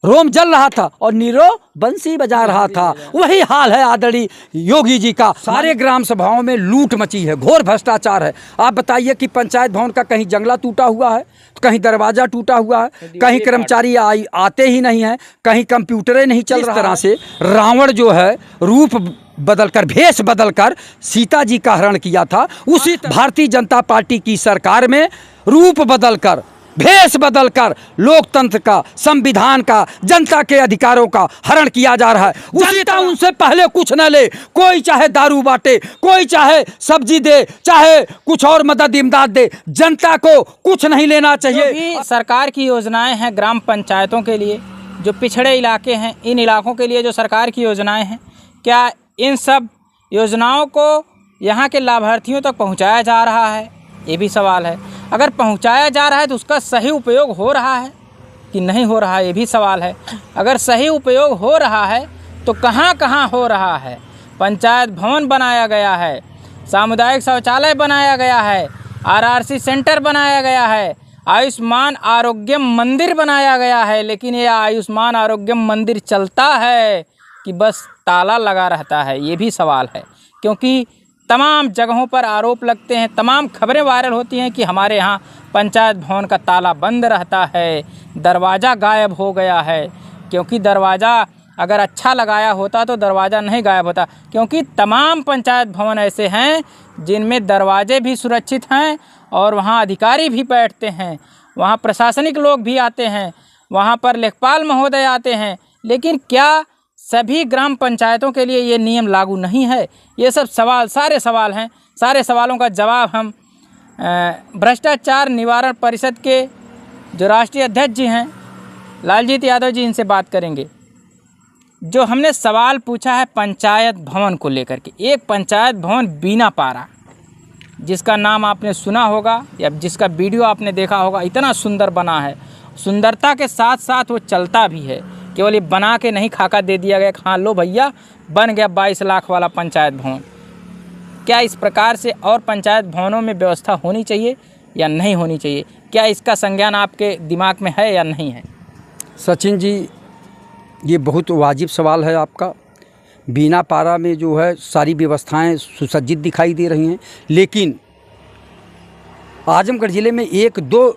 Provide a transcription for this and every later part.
रोम जल रहा था और नीरो बंसी बजा रहा था। वही हाल है आदरणीय योगी जी का। सारे ग्राम सभाओं में लूट मची है, घोर भ्रष्टाचार है। आप बताइए कि पंचायत भवन का कहीं जंगला टूटा हुआ है, कहीं दरवाजा टूटा हुआ है, कहीं कर्मचारी आते ही नहीं है, कहीं कंप्यूटरें नहीं चल रहा। इस तरह से रावण जो है रूप बदलकर, भेष बदलकर सीता जी का हरण किया था, उसी भारतीय जनता पार्टी की सरकार में रूप बदलकर, भेष बदलकर लोकतंत्र का, संविधान का, जनता के अधिकारों का हरण किया जा रहा है। जनता उनसे पहले कुछ न ले, कोई चाहे दारू बांटे, कोई चाहे सब्जी दे, चाहे कुछ और मदद इमदाद दे, जनता को कुछ नहीं लेना चाहिए। सरकार की योजनाएं हैं ग्राम पंचायतों के लिए, जो पिछड़े इलाके हैं, इन इलाकों के लिए जो सरकार की योजनाएं हैं, क्या इन सब योजनाओं को यहाँ के लाभार्थियों तक पहुँचाया जा रहा है? ये भी सवाल है। अगर पहुंचाया जा रहा है तो उसका सही उपयोग हो रहा है कि नहीं हो रहा है, ये भी सवाल है। अगर सही उपयोग हो रहा है तो कहाँ कहाँ हो रहा है? पंचायत भवन बनाया गया है, सामुदायिक शौचालय बनाया गया है, आरआरसी सेंटर बनाया गया है, आयुष्मान आरोग्य मंदिर बनाया गया है, लेकिन ये आयुष्मान आरोग्य मंदिर चलता है कि बस ताला लगा रहता है? ये भी सवाल है, क्योंकि तमाम जगहों पर आरोप लगते हैं, तमाम खबरें वायरल होती हैं कि हमारे यहाँ पंचायत भवन का ताला बंद रहता है, दरवाज़ा गायब हो गया है। क्योंकि दरवाज़ा अगर अच्छा लगाया होता तो दरवाज़ा नहीं गायब होता, क्योंकि तमाम पंचायत भवन ऐसे हैं जिनमें दरवाजे भी सुरक्षित हैं और वहाँ अधिकारी भी बैठते हैं, वहाँ प्रशासनिक लोग भी आते हैं, वहाँ पर लेखपाल महोदय आते हैं। लेकिन क्या सभी ग्राम पंचायतों के लिए ये नियम लागू नहीं है? ये सब सवाल, सारे सवाल हैं। सारे सवालों का जवाब हम भ्रष्टाचार निवारण परिषद के जो राष्ट्रीय अध्यक्ष जी हैं लालजीत यादव जी, इनसे बात करेंगे। जो हमने सवाल पूछा है पंचायत भवन को लेकर के, एक पंचायत भवन बीनापारा, जिसका नाम आपने सुना होगा या जिसका वीडियो आपने देखा होगा, इतना सुंदर बना है। सुंदरता के साथ साथ वो चलता भी है, केवल ये बना के नहीं खाका दे दिया गया, हाँ लो भैया बन गया 22 लाख वाला पंचायत भवन। क्या इस प्रकार से और पंचायत भवनों में व्यवस्था होनी चाहिए या नहीं होनी चाहिए? क्या इसका संज्ञान आपके दिमाग में है या नहीं है? सचिन जी, ये बहुत वाजिब सवाल है आपका। बीनापारा में जो है सारी व्यवस्थाएं सुसज्जित दिखाई दे रही हैं, लेकिन आजमगढ़ ज़िले में 1-2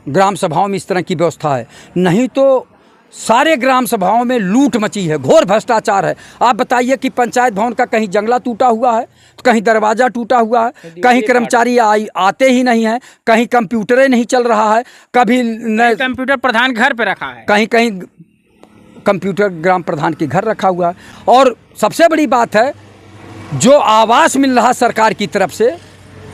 ग्राम सभाओं में इस तरह की व्यवस्था है, नहीं तो सारे ग्राम सभाओं में लूट मची है, घोर भ्रष्टाचार है। आप बताइए कि पंचायत भवन का कहीं जंगला टूटा हुआ है, कहीं दरवाज़ा टूटा हुआ है, कहीं कर्मचारी आते ही नहीं है, कहीं कंप्यूटरें नहीं चल रहा है, कभी कंप्यूटर प्रधान घर पे रखा है, कहीं कहीं कंप्यूटर ग्राम प्रधान के घर रखा हुआ है। और सबसे बड़ी बात है, जो आवास मिल रहा सरकार की तरफ से,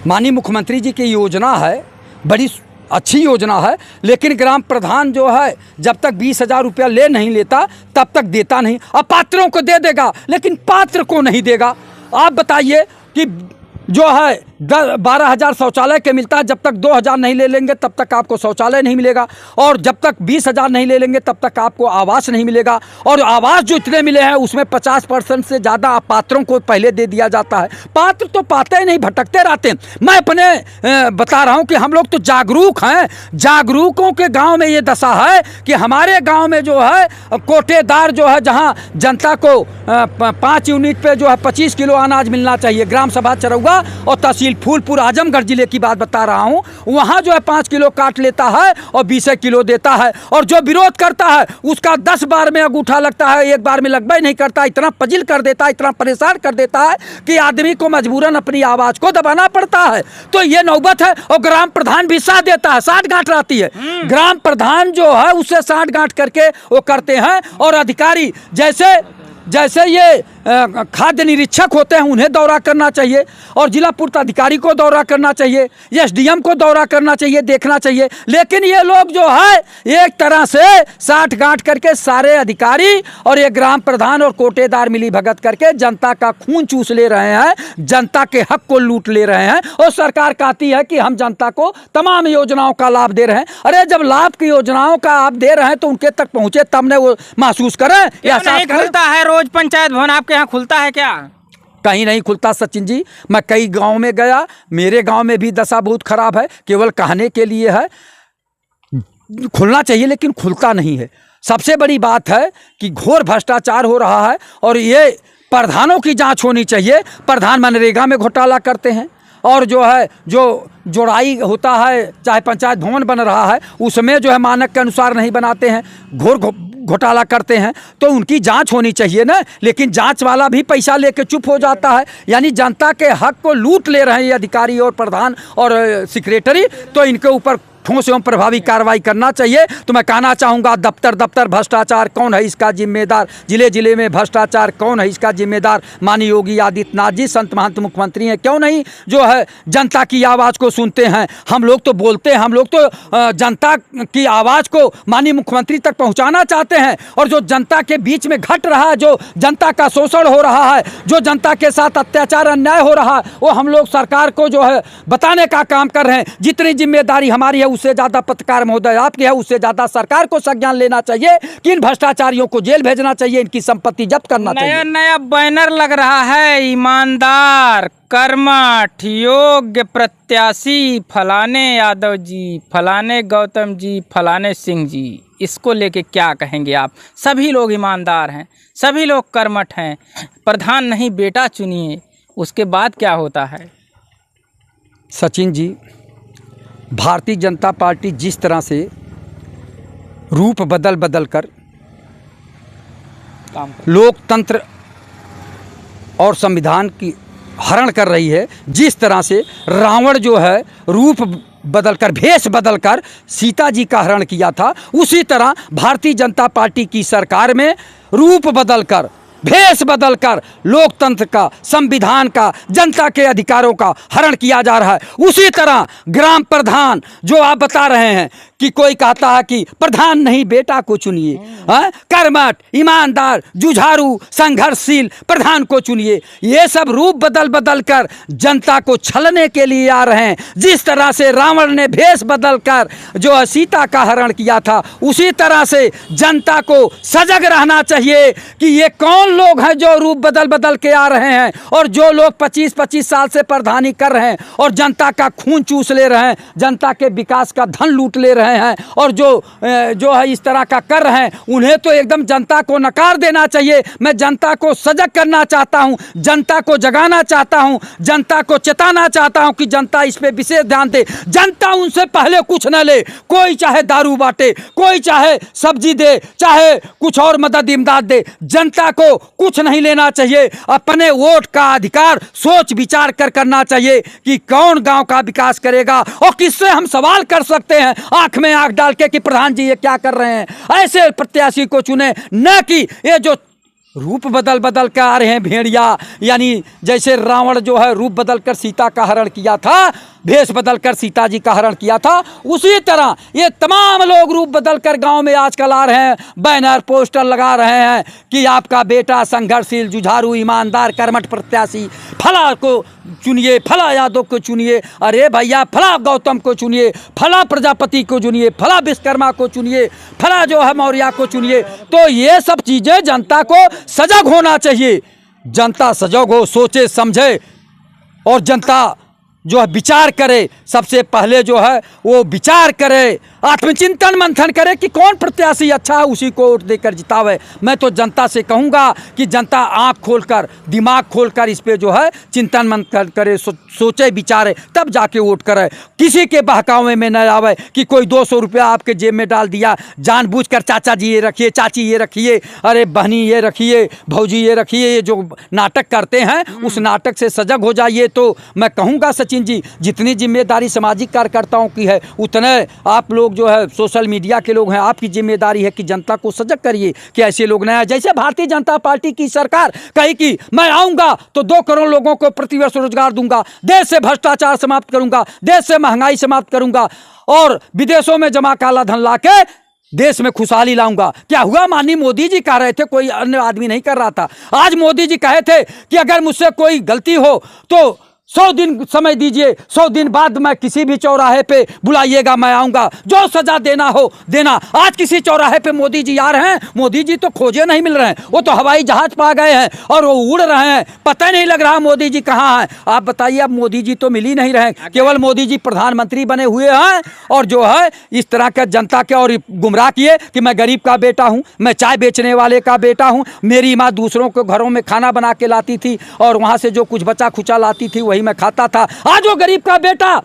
माननीय मुख्यमंत्री जी की योजना है, बड़ी अच्छी योजना है, लेकिन ग्राम प्रधान जो है जब तक 20,000 रुपया ले नहीं लेता तब तक देता नहीं। अब पात्रों को दे देगा लेकिन पात्र को नहीं देगा। आप बताइए कि जो है 12,000 शौचालय के मिलता है, जब तक 2,000 नहीं ले लेंगे तब तक आपको शौचालय नहीं मिलेगा, और जब तक 20,000 नहीं ले लेंगे तब तक आपको आवास नहीं मिलेगा। और आवास जो इतने मिले हैं उसमें 50% से ज़्यादा पात्रों को पहले दे दिया जाता है। पात्र तो पाते ही नहीं, भटकते रहते हैं। मैं अपने बता रहा हूँ कि हम लोग तो जागरूक हैं, जागरूकों के गाँव में ये दशा है कि हमारे गाँव में जो है कोटेदार जो है, जहाँ जनता को 5 यूनिट पे जो है 25 किलो अनाज मिलना चाहिए, ग्राम सभा चरौगा और तहसील फूलपुर आजमगढ़ जिले की बात बता रहा हूं, वहां जो है 5 किलो काट लेता है और 20 किलो देता है, और जो विरोध करता है उसका 10 बार में अंगूठा लगता है, एक बार में लगभग नहीं करता। इतना पजिल कर देता है, इतना परेशान कर देता है कि आदमी को मजबूरन अपनी आवाज को दबाना पड़ता है। तो ये नौबत है। और ग्राम प्रधान भी साथ देता है, साठ गांठ रहती है, ग्राम प्रधान जो है उससे साठ गांठ करके वो करते हैं। और अधिकारी जैसे ये खाद्य निरीक्षक होते हैं उन्हें दौरा करना चाहिए, और जिला पूर्त अधिकारी को दौरा करना चाहिए, एसडीएम को दौरा करना चाहिए, देखना चाहिए। लेकिन ये लोग जो है एक तरह से साठ गांठ करके सारे अधिकारी और ये ग्राम प्रधान और कोटेदार मिली भगत करके जनता का खून चूस ले रहे हैं, जनता के हक को लूट ले रहे हैं। और सरकार कहती है कि हम जनता को तमाम योजनाओं का लाभ दे रहे हैं। अरे जब लाभ की योजनाओं का आप दे रहे हैं तो उनके तक पहुंचे तब ने वो महसूस करें। नहीं खुलता है रोज पंचायत भवन आपके यहाँ खुलता है क्या? कहीं नहीं खुलता सचिन जी। मैं कई गांव में गया, मेरे गांव में भी दशा बहुत खराब है। केवल कहने के लिए है, खुलना चाहिए लेकिन खुलता नहीं है। सबसे बड़ी बात है कि घोर भ्रष्टाचार हो रहा है और ये प्रधानों की जांच होनी चाहिए। प्रधान मनरेगा में घोटाला करते हैं और जो है जो जोड़ाई होता है, चाहे पंचायत भवन बन रहा है, उसमें जो है मानक के अनुसार नहीं बनाते हैं, घोर घोटाला करते हैं, तो उनकी जांच होनी चाहिए ना। लेकिन जांच वाला भी पैसा लेके चुप हो जाता है, यानी जनता के हक को लूट ले रहे हैं ये अधिकारी और प्रधान और सेक्रेटरी। तो इनके ऊपर ठोस एवं प्रभावी कार्रवाई करना चाहिए। तो मैं कहना चाहूँगा, दफ्तर दफ्तर भ्रष्टाचार कौन है इसका जिम्मेदार, जिले जिले में भ्रष्टाचार कौन है इसका जिम्मेदार, माननीय योगी आदित्यनाथ जी संत महंत मुख्यमंत्री हैं, क्यों नहीं जो है जनता की आवाज़ को सुनते हैं। हम लोग तो बोलते हैं, हम लोग तो जनता की आवाज़ को माननीय मुख्यमंत्री तक पहुँचाना चाहते हैं, और जो जनता के बीच में घट रहा है, जो जनता का शोषण हो रहा है, जो जनता के साथ अत्याचार अन्याय हो रहा है, वो हम लोग सरकार को जो है बताने का काम कर रहे हैं। जितनी जिम्मेदारी हमारी है उससे ज़्यादा पत्रकार महोदय आपकी है, उससे ज़्यादा सरकार को संज्ञान लेना चाहिए कि इन भ्रष्टाचारियों को जेल भेजना चाहिए, इनकी संपत्ति जब्त करना चाहिए। नया नया बैनर लग रहा है, ईमानदार, कर्मठ, योग्य प्रत्याशी फलाने यादव जी, फलाने गौतम जी, फलाने सिंह जी। इसको लेके क्या कहेंगे आप? सभी लोग ईमानदार हैं, सभी लोग कर्मठ हैं, प्रधान नहीं बेटा चुनिए, उसके बाद क्या होता है? सचिन जी, भारतीय जनता पार्टी जिस तरह से रूप बदल बदल कर लोकतंत्र और संविधान की हरण कर रही है, जिस तरह से रावण जो है रूप बदलकर, भेष बदलकर सीता जी का हरण किया था, उसी तरह भारतीय जनता पार्टी की सरकार में रूप बदलकर, भेष बदलकर लोकतंत्र का, संविधान का, जनता के अधिकारों का हरण किया जा रहा है। उसी तरह ग्राम प्रधान जो आप बता रहे हैं कि कोई कहता है कि प्रधान नहीं बेटा को चुनिए, कर्मठ, ईमानदार, जुझारू, संघर्षशील प्रधान को चुनिए, ये सब रूप बदल बदल कर जनता को छलने के लिए आ रहे हैं। जिस तरह से रावण ने भेष बदल कर जो सीता का हरण किया था, उसी तरह से जनता को सजग रहना चाहिए कि ये कौन लोग हैं जो रूप बदल बदल के आ रहे हैं, और जो लोग 25-25 साल से प्रधानी कर रहे हैं और जनता का खून चूस ले रहे हैं, जनता के विकास का धन लूट ले रहे हैं, और जो है इस तरह का कर रहे हैं, उन्हें तो एकदम जनता को नकार देना चाहिए। मैं जनता को सजग करना चाहता हूं, जनता को जगाना चाहता हूं, जनता को चेताना चाहता हूं कि जनता इस पे विशेष ध्यान दे। जनता उनसे पहले कुछ न ले, कोई चाहे दारू बांटे, कोई चाहे सब्जी दे, चाहे कुछ और मदद इमदाद दे, जनता को कुछ नहीं लेना चाहिए। अपने वोट का अधिकार सोच विचार कर करना चाहिए कि कौन गांव का विकास करेगा और किससे हम सवाल कर सकते हैं आंख में आंख डाल के कि प्रधान जी ये क्या कर रहे हैं। ऐसे प्रत्याशी को चुने, न कि ये जो रूप बदल बदल कर आ रहे हैं भेड़िया, यानी जैसे रावण जो है रूप बदल कर सीता का हरण किया था, भेष बदल कर सीता जी का हरण किया था, उसी तरह ये तमाम लोग रूप बदल कर गांव में आजकल आ रहे हैं, बैनर पोस्टर लगा रहे हैं कि आपका बेटा संघर्षशील, जुझारू, ईमानदार, कर्मठ प्रत्याशी फला को चुनिए, फला यादव को चुनिए। अरे भैया, फला गौतम को चुनिए, फला प्रजापति को चुनिए, फला विश्वकर्मा को चुनिए, फला जो है मौर्य को चुनिए। तो ये सब चीज़ें जनता को सजग होना चाहिए। जनता सजग हो, सोचे समझे, और जनता जो है विचार करे। सबसे पहले जो है वो विचार करे, आत्मचिंतन मंथन करे कि कौन प्रत्याशी अच्छा है, उसी को वोट देकर जितावे। मैं तो जनता से कहूँगा कि जनता आँख खोलकर, दिमाग खोलकर इस पे जो है चिंतन मंथन करे, सोचे विचारे, तब जाके वोट करे। किसी के बहकावे में न आवे कि कोई 200 रुपया आपके जेब में डाल दिया, जानबूझकर चाचा जी ये रखिए, चाची ये रखिए, अरे बहनी ये रखिए, भौजी ये रखिए, ये जो नाटक करते हैं उस नाटक से सजग हो जाइए। तो मैं कहूँगा सचिन जी, जितनी जिम्मेदारी सामाजिक कार्यकर्ताओं की है, उतने आप लोग जो है सोशल मीडिया के लोग हैं, आपकी जिम्मेदारी है कि जनता को सजग करिए कि ऐसे लोग नहीं आए। जैसे भारतीय जनता पार्टी की सरकार कही कि मैं आऊँगा तो 2 करोड़ लोगों को प्रतिवर्ष रोजगार दूंगा, देश से भ्रष्टाचार समाप्त करूंगा, देश से महंगाई समाप्त करूंगा, और विदेशों में जमा काला धन लाके देश में खुशहाली लाऊंगा। क्या हुआ? माननीय मोदी जी कह रहे थे, कोई अन्य आदमी नहीं कर रहा था। आज मोदी जी कहे थे कि अगर मुझसे कोई गलती हो तो 100 दिन समय दीजिए, 100 दिन बाद मैं किसी भी चौराहे पे बुलाइएगा, मैं आऊँगा, जो सजा देना हो देना। आज किसी चौराहे पे मोदी जी आ रहे हैं, मोदी जी तो खोजे नहीं मिल रहे हैं, वो तो हवाई जहाज पा गए हैं और वो उड़ रहे हैं, पता नहीं लग रहा मोदी जी कहाँ हैं। आप बताइए, अब मोदी जी तो मिल ही नहीं रहे, केवल मोदी जी प्रधानमंत्री बने हुए हैं और जो है इस तरह का जनता के और गुमराह किए कि मैं गरीब का बेटा हूँ, मैं चाय बेचने वाले का बेटा हूँ, मेरी माँ दूसरों के घरों में खाना बना के लाती थी और वहाँ से जो कुछ बचा खुचा लाती थी वही मैं खाता था। आज वो गरीब का बेटा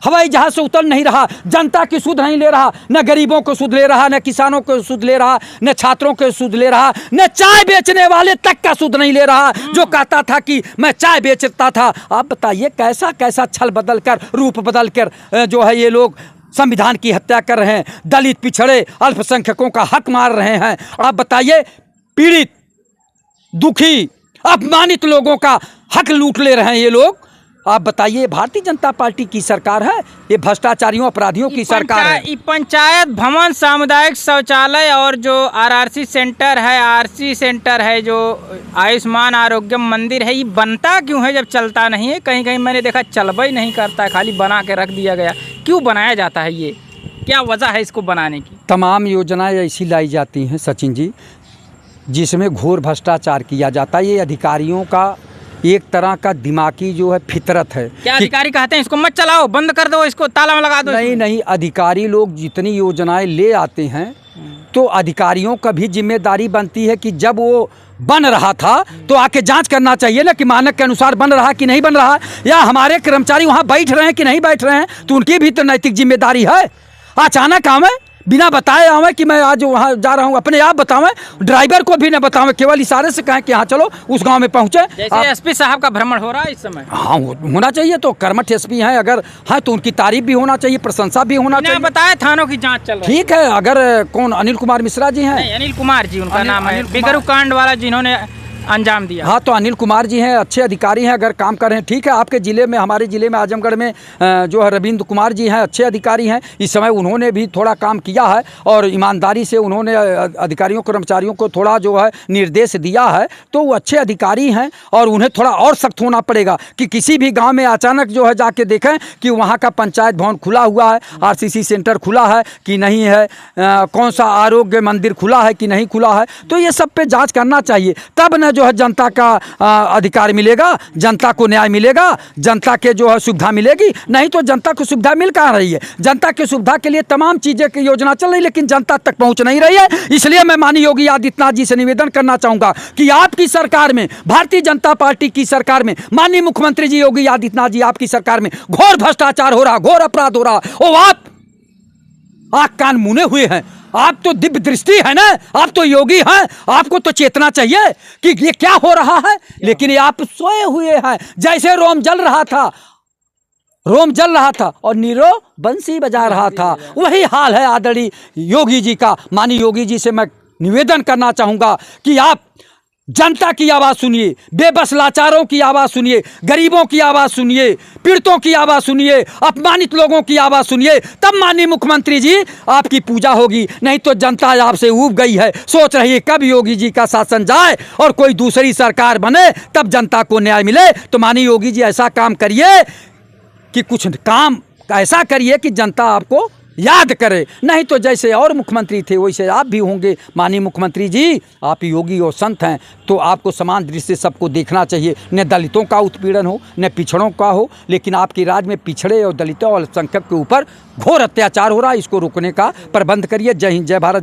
हवाई जहाज से उतर नहीं रहा, जनता की सुध नहीं ले रहा, न गरीबों को सुध ले रहा, न किसानों को सुध ले रहा, न छात्रों को सुध ले रहा, न चाय बेचने वाले तक का सुध नहीं ले रहा जो कहता था कि मैं चाय बेचता था। आप बताइए कैसा कैसा छल बदल कर, रूप बदल कर जो है ये लोग संविधान की हत्या कर रहे हैं, दलित पिछड़े अल्पसंख्यकों का हक मार रहे हैं। आप बताइए, पीड़ित दुखी अपमानित लोगों का हक लूट ले रहे हैं ये लोग। आप बताइए, भारतीय जनता पार्टी की सरकार है, ये भ्रष्टाचारियों अपराधियों की सरकार है। पंचायत भवन, सामुदायिक शौचालय और जो आरआरसी सेंटर है, आरसी सेंटर है, जो आयुष्मान आरोग्य मंदिर है, ये बनता क्यों है जब चलता नहीं है? कहीं कहीं मैंने देखा चलबा ही नहीं करता है, खाली बना के रख दिया गया। क्यों बनाया जाता है? ये क्या वजह है इसको बनाने की? तमाम योजनाएं ऐसी लाई जाती हैं सचिन जी जिसमें घोर भ्रष्टाचार किया जाता है। ये अधिकारियों का एक तरह का दिमागी जो है फितरत है। क्या अधिकारी कहते हैं इसको मत चलाओ, बंद कर दो, इसको ताला में लगा दो? नहीं, अधिकारी लोग जितनी योजनाएं ले आते हैं तो अधिकारियों का भी जिम्मेदारी बनती है कि जब वो बन रहा था तो आके जांच करना चाहिए ना कि मानक के अनुसार बन रहा कि नहीं बन रहा, या हमारे कर्मचारी वहाँ बैठ रहे हैं कि नहीं बैठ रहे हैं, तो उनकी भी तो नैतिक जिम्मेदारी है। अचानक आवे, बिना बताए आवे कि मैं आज वहाँ जा रहा हूँ, अपने आप बतावें, ड्राइवर को भी न बतावें, केवल इशारे से कहें कि हाँ चलो उस गांव में पहुँचे। जैसे एसपी साहब का भ्रमण हो रहा है इस समय। हाँ, होना चाहिए, तो कर्मठ एसपी हैं, अगर हैं तो उनकी तारीफ भी होना चाहिए, प्रशंसा भी होना चाहिए। बताए थानों की जाँच चल रही है। ठीक है, अगर कौन अनिल कुमार मिश्रा जी हैं? अनिल कुमार जी उनका नाम है, बिगरू कांड वाला जिन्होंने अंजाम दिया। हाँ, तो अनिल कुमार जी हैं, अच्छे अधिकारी हैं, अगर काम कर रहे हैं ठीक है। आपके ज़िले में, हमारे ज़िले में आजमगढ़ में जो है रविंद्र कुमार जी हैं, अच्छे अधिकारी हैं। इस समय उन्होंने भी थोड़ा काम किया है और ईमानदारी से उन्होंने अधिकारियों कर्मचारियों को थोड़ा जो है निर्देश दिया है, तो वो अच्छे अधिकारी हैं और उन्हें थोड़ा और सख्त होना पड़ेगा कि किसी भी गाँव में अचानक जो है जाके देखें कि वहाँ का पंचायत भवन खुला हुआ है, आरसीसी सेंटर खुला है कि नहीं है, कौन सा आरोग्य मंदिर खुला है कि नहीं खुला है, तो ये सब पे जाँच करना चाहिए। तब न जो है जनता का अधिकार मिलेगा, जनता को न्याय मिलेगा, जनता के जो है सुविधा मिलेगी। नहीं तो जनता को सुविधा मिल कहाँ रही है? जनता की सुविधा के लिए तमाम चीज़ें की योजना चल रही, लेकिन जनता तक पहुँच नहीं रही है। इसलिए मैं माननीय योगी आदित्यनाथ जी से निवेदन करना चाहूँगा कि आपकी सरकार में, भारतीय जनता पार्टी की सरकार में, माननीय मुख्यमंत्री जी योगी आदित्यनाथ जी, आपकी सरकार में घोर भ्रष्टाचार हो रहा, घोर अपराध हो रहा। ओ, आप आँख कान मुने हुए हैं, आप तो दिव्य दृष्टि है ना, आप तो योगी हैं, आपको तो चेतना चाहिए कि ये क्या हो रहा है, लेकिन ये आप सोए हुए हैं। जैसे रोम जल रहा था और नीरो बंसी बजा रहा था, वही हाल है आदरणीय योगी जी का। माननीय योगी जी से मैं निवेदन करना चाहूँगा कि आप जनता की आवाज़ सुनिए, बेबस लाचारों की आवाज़ सुनिए, गरीबों की आवाज़ सुनिए, पीड़ितों की आवाज़ सुनिए, अपमानित लोगों की आवाज़ सुनिए, तब माननीय मुख्यमंत्री जी आपकी पूजा होगी। नहीं तो जनता आपसे ऊब गई है, सोच रही है कब योगी जी का शासन जाए और कोई दूसरी सरकार बने, तब जनता को न्याय मिले। तो माननीय योगी जी ऐसा काम करिए कि कुछ काम ऐसा करिए कि जनता आपको याद करे, नहीं तो जैसे और मुख्यमंत्री थे वैसे आप भी होंगे। माननीय मुख्यमंत्री जी, आप योगी और संत हैं, तो आपको समान दृष्टि से सबको देखना चाहिए। न दलितों का उत्पीड़न हो, न पिछड़ों का हो, लेकिन आपके राज्य में पिछड़े और दलितों और अल्पसंख्यक के ऊपर घोर अत्याचार हो रहा है। इसको रोकने का प्रबंध करिए। जय हिंद, जय भारत।